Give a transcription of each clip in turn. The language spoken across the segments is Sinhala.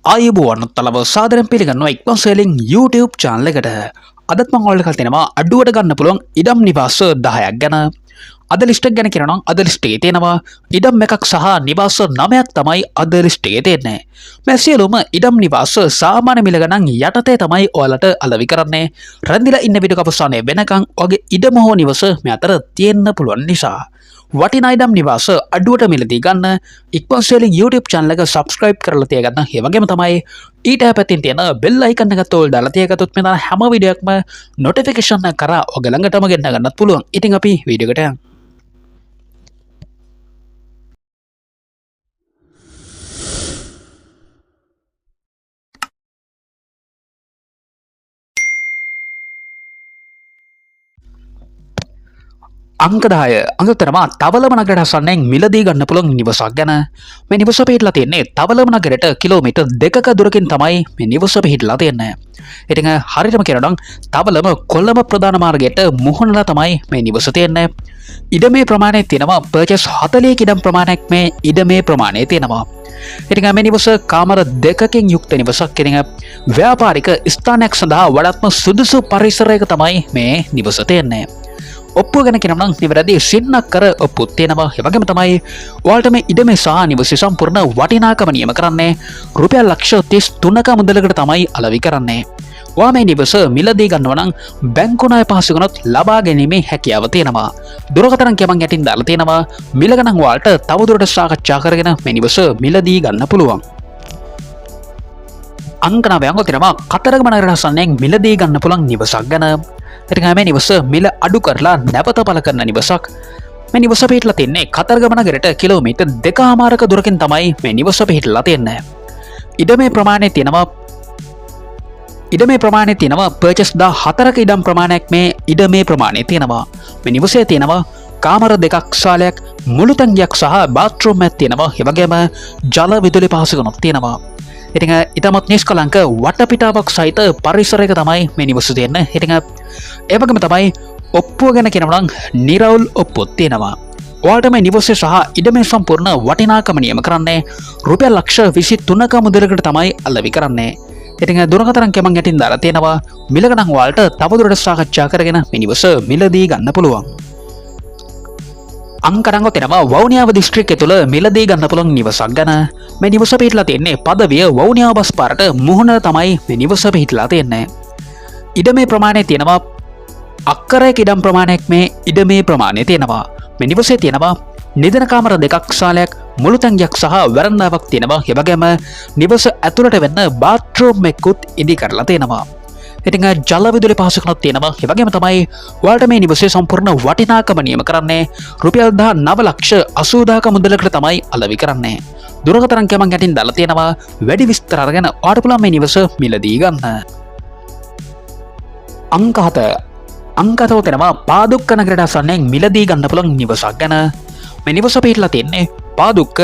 ආයුබෝවන් තලව සාදරයෙන් පිළිගන්නවා ඉක්මන් සේලින් YouTube channel එකට. අදත් මම ඔයාලට කල් දෙනවා අඩුවට ගන්න පුළුවන් ඉඩම් නිවාස 10ක් ගැන. අද ලිස්ට් එක ගැන කියනවා නම් අද ලිස්ට් එකේ තියෙනවා ඉඩම් එකක් සහ නිවාස 9ක් තමයි අද ලිස්ට් එකේ තියෙන්නේ. මේ සියලුම ඉඩම් නිවාස සාමාන්‍ය මිල ගණන් යටතේ තමයි ඔයාලට අලෙවි කරන්නේ. රැඳිලා ඉන්න වීඩියෝ කපසානේ වෙනකන් ඔයගේ ඉඩම හෝ නිවස මේ අතර තියෙන්න පුළුවන් නිසා වටිනා ඉඩම් නිවාස අඩුවට මිලදී ගන්න ඉක්මන් සේලින් YouTube channel එක subscribe කරලා තියාගන්න. ඒ වගේම තමයි ඊට පැත්තෙන් තියෙන bell icon එක තෝල් දාලා තියාගත්තොත් මෙතන හැම වීඩියෝ එකක්ම notification එක කරා ඔයග ළඟටම ගෙන්න ගන්නත් පුළුවන්. ඉතින් අපි වීඩියෝ එකට යමු. අංක 10 අංක තරමා තවලම නගරයට අසන්නෙන් මිලදී ගන්න පුළුවන් නිවසක් ගැන. මේ නිවස පිහිටලා තියෙන්නේ තවලම නගරයට කිලෝමීටර් 2ක දුරකින් තමයි මේ නිවස පිහිටලා තියෙන්නේ. ඉතින් හරියටම කියනවා නම් තවලම කොළඹ ප්‍රධාන මාර්ගයට මුහුණලා තමයි මේ නිවස තියෙන්නේ. ඉඩමේ ප්‍රමාණය තියෙනවා පර්චේස් 40ක ඉඩම් ප්‍රමාණයක් මේ ඉඩමේ ප්‍රමාණය තියෙනවා. ඉතින් මේ නිවස කාමර 2කින් යුක්ත නිවසක්. ඉතින් ව්‍යාපාරික ස්ථානයක් සඳහා වඩාත්ම සුදුසු පරිසරයක තමයි මේ නිවස තියෙන්නේ. ඔප්පුව ගැන කියනවා නම් නිවැරදි සින්නක් කර ඔප්පුත් තියෙනවා. ඒ වගේම තමයි ඔයාලට මේ ඉඩමේ සහ නිවසේ සම්පූර්ණ වටිනාකම නියම කරන්නේ රුපියල් ලක්ෂ 33ක මුදලකට තමයි අලෙවි කරන්නේ. ඔයා මේ නිවස මිලදී ගන්නවා නම් බැංකු ණය පහසුකම්ත් ලබා ගැනීමේ හැකියාව තියෙනවා. දුරකථන කියමන් යටින් දාලා තියෙනවා. මිල ගණන් ඔයාලට තවදුරටත් සාකච්ඡා කරගෙන මේ නිවස මිලදී ගන්න පුළුවන්. අංක 9 අංග තියෙනවා කතරගම නගරයට අසන්නෙන් මිලදී ගන්න පුළුවන් නිවසක් ගැන. ඉතින් මේ නිවස මිල අඩු කරලා නැවත පළ කරන නිවසක්. මේ නිවස පිහිටලා තින්නේ කතරගම නගරයට කිලෝමීටර් 2කමාරක දුරකින් තමයි මේ නිවස පිහිටලා තින්නේ. ඉඩමේ ප්‍රමාණය තියෙනවා පර්චේස් 14ක ඉඩම් ප්‍රමාණයක් මේ ඉඩමේ ප්‍රමාණය තියෙනවා. මේ නිවසේ තියෙනවා කාමර 2ක් ශාලයක් මුළු තැන්ගයක් සහ බාත්රූම් එකක් තියෙනවා. ඒ වගේම ජල විදුලි පහසුකම්ක් තියෙනවා. ඉතින් ඊටමත් නිෂ්කලංක වටපිටාවක් සහිත පරිසරයක තමයි මේ නිවස තියෙන්නේ. ඉතින් ඒ වගේම තමයි ඔප්පුව ගැන කියනවා නම් නිරවුල් ඔප්පුවක් තියෙනවා. ඔයාලට මේ නිවසේ සහ ඉඩමේ සම්පූර්ණ වටිනාකම නියම කරන්නේ රුපියල් ලක්ෂ 23ක මුදලකට තමයි අලෙවි කරන්නේ. ඉතින් දුරකථන කියමන් යටින් දාලා තියෙනවා. මිල ගණන් ඔයාලට තවදුරටත් සාකච්ඡා කරගෙන මේ නිවස මිලදී ගන්න පුළුවන්. අංකරංග තියෙනවා වවුනියාව දිස්ත්‍රික්කය තුළ මිලදී ගන්න පුළුවන් නිවසක් ගැන. මේ නිවස පිහිටලා තියෙන්නේ පදවිය වවුනියාව බස් පාරට මුහුණට තමයි මේ නිවස පිහිටලා තියෙන්නේ. ඉඩමේ ප්‍රමාණය තියෙනවා අක්කරයක ඉඩම් ප්‍රමාණයක් මේ ඉඩමේ ප්‍රමාණය තියෙනවා. මේ නිවසේ තියෙනවා නිදන කාමර 2ක් ශාලයක් මුළු තැන්ගයක් සහ වරන්දාවක් තියෙනවා. ඒ වගේම නිවස ඇතුළට වෙන්න බාත්රූම් එකකුත් ඉදි කරලා තියෙනවා. ඉතින් ජල විදුලි පහසුකම්ක් තියෙනවා. ඒ වගේම තමයි ඔයාලට මේ නිවසේ සම්පූර්ණ වටිනාකම නියම කරන්නේ රුපියල් 19 ලක්ෂ 80000ක මුදලකට තමයි අලෙවි කරන්නේ. දුරකථන කියමන් යටින් දාලා තියෙනවා. වැඩි විස්තර අරගෙන ඔයාලට පුළුවන් මේ නිවස මිලදී ගන්න. අංක 7 තියෙනවා පාදුක්ක නගරයට අසන්නෙන් මිලදී ගන්න පුළුවන් නිවසක් ගැන. මේ නිවස පිහිටලා තියෙන්නේ පාදුක්ක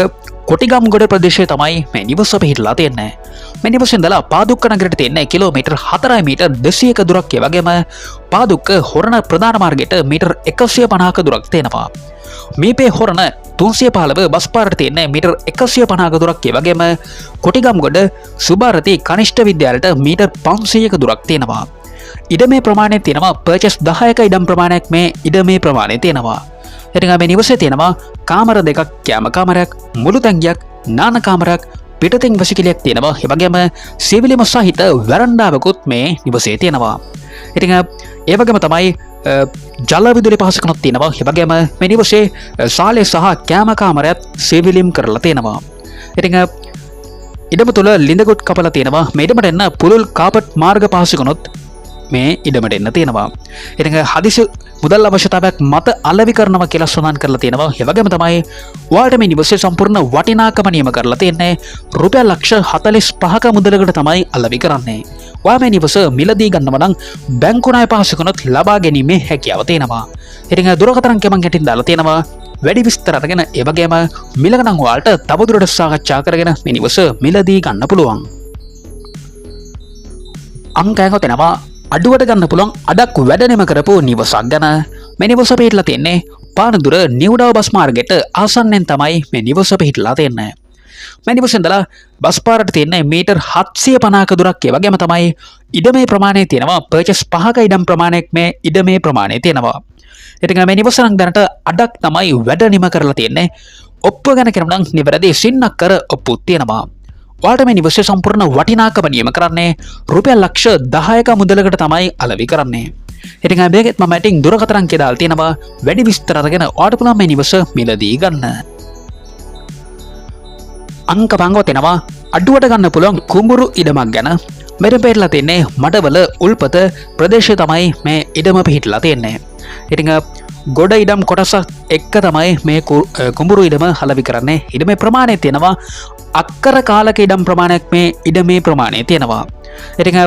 කොටිගම්ගොඩ ප්‍රදේශයේ තමයි මේ නිවස පිහිටලා තියෙන්නේ. මේ නිවසේ ඉඳලා පාදුක්ක නගරයට තියෙන්නේ කිලෝමීටර් 4 මීටර් 200ක දුරක්. ඒ වගේම පාදුක්ක හොරණ ප්‍රධාන මාර්ගයට මීටර් 150ක දුරක් තියෙනවා. මීපේ හොරණ 315 බස් පාරට තියෙන්නේ මීටර් 150ක දුරක්. ඒ වගේම කොටිගම්ගොඩ සුභාරති කනිෂ්ඨ විද්‍යාලයට මීටර් 500ක දුරක් තියෙනවා. ඉඩමේ ප්‍රමාණය තියෙනවා පර්චේස් 10ක ඉඩම් ප්‍රමාණයක් මේ ඉඩමේ ප්‍රමාණය තියෙනවා. ඉතින් මේ නිවසේ තියෙනවා කාමර 2ක් කැම කාමරයක් මුළු තැන්ගයක් නාන කාමරයක් පිටතින් වසිකිලියක් තියෙනවා. ඒ වගේම සිවිලිම සහිත වරන්ඩාවකුත් මේ නිවසේ තියෙනවා. ඉතින් ඒ වගේම තමයි ජල විදුලි පහසුකම්ක් තියෙනවා. ඒ වගේම මේ නිවසේ ශාලය සහ කැම කාමරයත් සිවිලිම් කරලා තියෙනවා. ඉතින් ඉඩම තුල ලිඳගොඩ් කපලා තියෙනවා. මේ ඉඩමට එන්න පුළුල් කාපට් මාර්ග පහසුකම්ත් මේ ඉඩමට එන්න තියෙනවා. ඉතින් හදිසි මුදල් අවශ්‍යතාවයක් මත අලෙවි කරනවා කියලා සඳහන් කරලා තියෙනවා. ඒ වගේම තමයි ඔයාලට මේ නිවසේ සම්පූර්ණ වටිනාකම නියම කරලා තියෙන්නේ රුපියල් ලක්ෂ 45ක මුදලකට තමයි අලෙවි කරන්නේ. ඔයා මේ නිවස මිලදී ගන්නවා නම් බැංකු ණය පහසුකම්ත් ලබා ගැනීමේ හැකියාව තියෙනවා. ඉතින් දුරකථන කියමන් යටින් දාලා තියෙනවා. වැඩි විස්තර අරගෙන ඒ වගේම මිල ගණන් ඔයාලට තවදුරටත් සාකච්ඡා කරගෙන මේ නිවස මිලදී ගන්න පුළුවන්. අංකයක තියෙනවා අඩුවට ගන්න පුළුවන් අඩක් වැඩනෙම කරපු නිවසක් ගැන. මේ නිවස පිහිටලා තියෙන්නේ පානදුර නිව්ඩාව බස් මාර්ගයට ආසන්නෙන් තමයි මේ නිවස පිහිටලා තියෙන්නේ. මේ නිවසේ ඉඳලා බස් පාරට තියෙන මීටර් 750ක දුරක් ඒ වගේම තමයි ඉඩමේ ප්‍රමාණය තියෙනවා පර්චේස් 5ක ඉඩම් ප්‍රමාණයක් මේ ඉඩමේ ප්‍රමාණය තියෙනවා. ඉතින් මේ නිවස නම් දැනට අඩක් තමයි වැඩ නිම කරලා තියෙන්නේ. ඔප්පුව ගැන කියනවා නම් නිවැරදි සින්නක්කර ඔප්පුවක් තියෙනවා. ඔයාලට මේ නිවසේ සම්පූර්ණ වටිනාකම නියම කරන්නේ රුපියල් ලක්ෂ 10ක මුදලකට තමයි අලෙවි කරන්නේ. ඉතින් මේකෙත් මම ඉතින් දුරකථන අංකය දාලා තියෙනවා. වැඩි විස්තර අරගෙන ඔයාලට පුළුවන් මේ නිවස මිලදී ගන්න. අංක පංගුව තියෙනවා අඩුවට ගන්න පුළුවන් කුඹුරු ඉඩමක් ගැන. මෙතන පෙරලා තියෙන්නේ මඩවල උල්පත ප්‍රදේශය තමයි මේ ඉඩම පිහිටලා තියෙන්නේ. ඉතින් ගොඩ ඉඩම් කොටසක් එක්ක තමයි මේ කුඹුරු ඉඩම අලෙවි කරන්නේ. ඉඩමේ ප්‍රමාණය තියෙනවා අක්කර කාලක ඉඩම් ප්‍රමාණයක් මේ ඉඩමේ ප්‍රමාණය තියෙනවා. ඉතින්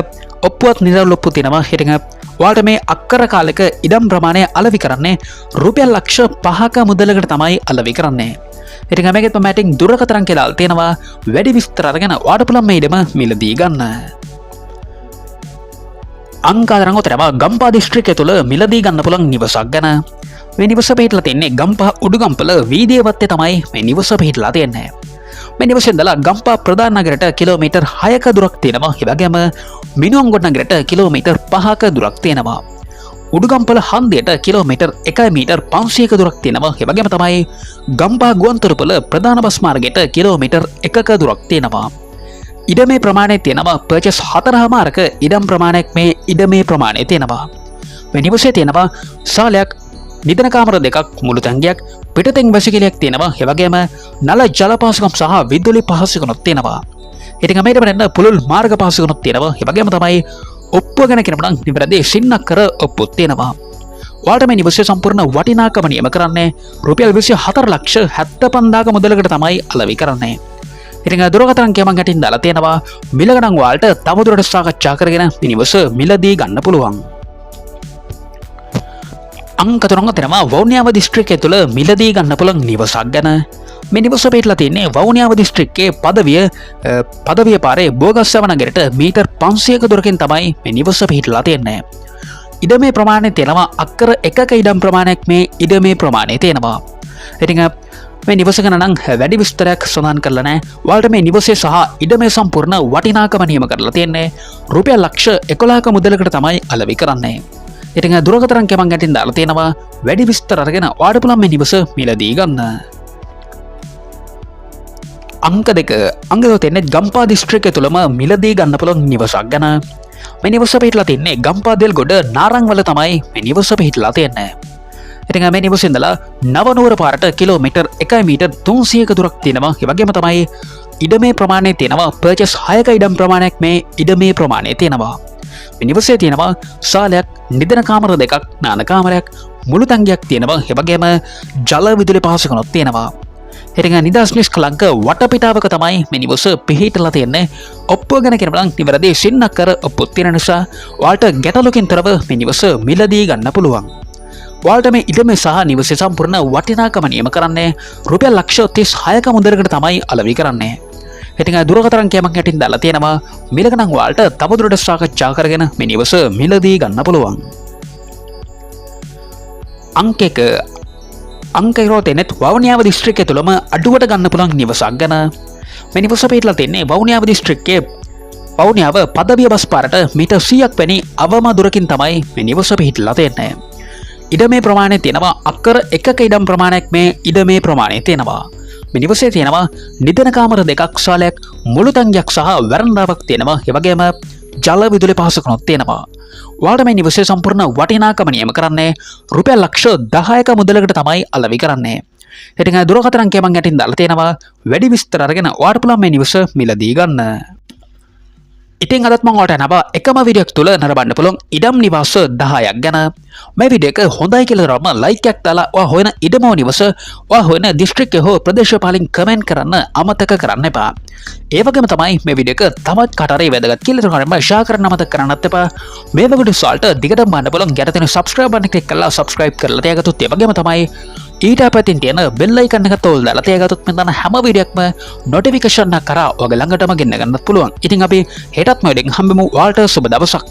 ඔප්පුවත් නිරවුල් ඔප්පු තියෙනවා. ඉතින් ඔයාලට මේ අක්කර කාලක ඉඩම් ප්‍රමාණය අලෙවි කරන්නේ රුපියල් ලක්ෂ 5ක මුදලකට තමයි අලෙවි කරන්නේ. ඉතින් මේකෙත් මම ඉතින් දුරකථන අංකය දාලා තියෙනවා. වැඩි විස්තර අරගෙන ඔයාලට පුළුවන් මේ ඉඩම මිලදී ගන්න. අංක 4 තමයි ගම්පහ දිස්ත්‍රික්කය තුළ මිලදී ගන්න පුළුවන් නිවසක් ගැන. මේ නිවස පිහිටලා තියෙන්නේ ගම්පහ උඩුගම්පල වීදියේ වත්තේ තමයි මේ නිවස පිහිටලා තියෙන්නේ. මේ නිවසේ ඉඳලා ගම්පහ ප්‍රධාන නගරයට කිලෝමීටර් 6ක දුරක් තියෙනවා. ඒ වගේම මිනුවන්ගොඩ නගරයට කිලෝමීටර් 5ක දුරක් තියෙනවා. උඩුගම්පල හන්දියට කිලෝමීටර් 1 මීටර් 500ක දුරක් තියෙනවා. ඒ වගේම තමයි ගම්පහ ගුවන්තොටුපළ ප්‍රධාන බස් මාර්ගයට කිලෝමීටර් 1ක දුරක් තියෙනවා. ඉඩමේ ප්‍රමාණය තියෙනවා පර්චේස් 4මාරක ඉඩම් ප්‍රමාණයක් මේ ඉඩමේ ප්‍රමාණය තියෙනවා. මේ නිවසේ තියෙනවා ශාලයක්, නිදන කාමර දෙකක්, මුළු තැන්ගයක්, පිටතෙන් වැසිකිළියක් තියෙනවා. ඒ වගේම නල ජල පහසුකම් සහ විදුලි පහසුකම්ත් තියෙනවා. ඉතින් මේකට වෙන්න පුළුල් මාර්ග පහසුකම්ත් තියෙනවා. ඒ වගේම තමයි ඔප්පුව ගැන කියනවා නම් නිවැරදි සින්නක්කර ඔප්පුවක් තියෙනවා. ඔයාලට මේ නිවසේ සම්පූර්ණ වටිනාකම නියම කරන්නේ රුපියල් 24 ලක්ෂ 75000ක මුදලකට තමයි අලෙවි කරන්නේ. ඉතින් දුරකථන අංකය මම ගැටින් දාලා තියෙනවා. මිල ගණන් ඔයාලට තවදුරටත් සාකච්ඡා කරගෙන මේ නිවස මිලදී ගන්න පුළුවන්. අංක 3 තියෙනවා වවුනියාව දිස්ත්‍රික්කය තුළ මිලදී ගන්න පුළුවන් නිවසක් ගැන. මේ නිවස පිහිටලා තියෙන්නේ වවුනියාව දිස්ත්‍රික්කයේ පදවිය පාරේ බෝගස්සව නගරයට මීටර් 500ක දුරකින් තමයි මේ නිවස පිහිටලා තියෙන්නේ. ඉඩමේ ප්‍රමාණය තියෙනවා අක්කර 1ක ඉඩම් ප්‍රමාණයක් මේ ඉඩමේ ප්‍රමාණය තියෙනවා. ඉතින් මේ නිවස ගැන නම් වැඩි විස්තරයක් සඳහන් කරලා නැහැ. ඔයාලට මේ නිවසේ සහ ඉඩමේ සම්පූර්ණ වටිනාකම නියම කරලා තියෙන්නේ රුපියල් ලක්ෂ 11ක මුදලකට තමයි අලෙවි කරන්නේ. ඉතින් දුරකථන අංකය මම ගැටින් දාලා තියෙනවා. වැඩි විස්තර අරගෙන ඔයාලට පුළුවන් මේ නිවස මිලදී ගන්න. අංක 2 අංගව තියෙන්නේ ගම්පහ දිස්ත්‍රික්කය තුළම මිලදී ගන්න පුළුවන් නිවසක් ගැන. මේ නිවස පිහිටලා තියෙන්නේ ගම්පහ දෙල්ගොඩ නාරංවල තමයි මේ නිවස පිහිටලා තියෙන්නේ. ඉතින් මේ නිවසේ ඉඳලා නවනුවර පාරට කිලෝමීටර් 1 මීටර් 300ක දුරක් තියෙනවා. ඒ වගේම තමයි ඉඩමේ ප්‍රමාණය තියෙනවා පර්චේස් 6ක ඉඩම් ප්‍රමාණයක් මේ ඉඩමේ ප්‍රමාණය තියෙනවා. මේ නිවසේ තියෙනවා ශාලයක්, නිදන කාමර දෙකක්, නාන කාමරයක්, මුළු තැන්ගයක් තියෙනවා. ඒ වගේම ජල විදුලි පහසුකම්ත් තියෙනවා. ඉතින් නිදහස් නිෂ්කලංක වටපිටාවක තමයි මේ නිවස පිහිටලා තියෙන්නේ. ඔප්පුව ගැන කියනවා නම් නිවැරදි සින්නක්කර ඔප්පුවක් තියෙන නිසා ඔයාලට ගැටලුකින් තොරව මේ නිවස මිලදී ගන්න පුළුවන්. ඔයාලට මේ ඉඩමේ සහ නිවසේ සම්පූර්ණ වටිනාකම නියම කරන්නේ රුපියල් ලක්ෂ 36ක මුදලකට තමයි අලෙවි කරන්නේ. ඉතින් දුරකථන අංකය මම ගැටින් දාලා තියෙනවා. මිල ගණන් ඔයාලට තවදුරටත් සාකච්ඡා කරගෙන මේ නිවස මිලදී ගන්න පුළුවන්. අංක 1 අංක 1 තියෙන්නේ වවුනියාව දිස්ත්‍රික්කය තුළම අඩුවට ගන්න පුළුවන් නිවසක් ගැන. මේ නිවස පිහිටලා තියෙන්නේ වවුනියාව දිස්ත්‍රික්කයේ වවුනියාව පදවිය බස් පාරට මීටර් 100ක් වැනි අවම දුරකින් තමයි මේ නිවස පිහිටලා තියෙන්නේ. ඉඩමේ ප්‍රමාණය තියෙනවා අක්කර 1ක ඉඩම් ප්‍රමාණයක් මේ ඉඩමේ ප්‍රමාණය තියෙනවා. මේ නිවසේ තියෙනවා නිදන කාමර දෙකක්, ශාලයක්, මුළු තැන්ගයක් සහ වරණ්ඩාවක් තියෙනවා. ඒ වගේම ජල විදුලි පහසුකම්ත් තියෙනවා. ඔයාලට මේ නිවසේ සම්පූර්ණ වටිනාකම නියම කරන්නේ රුපියල් ලක්ෂ 10ක මුදලකට තමයි අලෙවි කරන්නේ. ඉතින් දුරකථන අංකය මම ගැටින් දාලා තියෙනවා. වැඩි විස්තර අරගෙන ඔයාලට පුළුවන් මේ නිවස මිලදී ගන්න. ඉතින් අදත් මම ඔයාලට නබා එකම වීඩියෝ එකක් තුල නරඹන්න පුළුවන් ඉඩම් නිවාස 10ක් ගැන. මේ වීඩියෝ එක හොඳයි කියලා තරම ලයික් එකක් දාලා ඔයා හොයන ඉඩම නිවස ඔයා හොයන දිස්ත්‍රික්කය හෝ ප්‍රදේශය පාලින් කමෙන්ට් කරන්න අමතක කරන්න එපා. ඒ වගේම තමයි මේ වීඩියෝ එක තවත් කාට හරි වැදගත් කියලා තරම ෂෙයා කරන්න අමතක කරන්නත් එපා. මේ වගේ ඩිස්වල්ට දිගටම බලන්න බලන් ගැට තියෙන subscribe button එක ක්ලික් කරලා subscribe කරලා තියාගත්තොත් ඒ වගේම තමයි ඊට පැත්තෙන් තියෙන bell icon එක තෝල් දාලා තියාගත්තොත් මෙතන හැම වීඩියෝ එකක්ම notification එක කරා ඔයග ළඟටම ගෙන්න ගන්නත් පුළුවන්. ඉතින් අපි හෙටත් මේ වීඩියෝ එක හම්බෙමු. ඔයාලට සුබ දවසක්.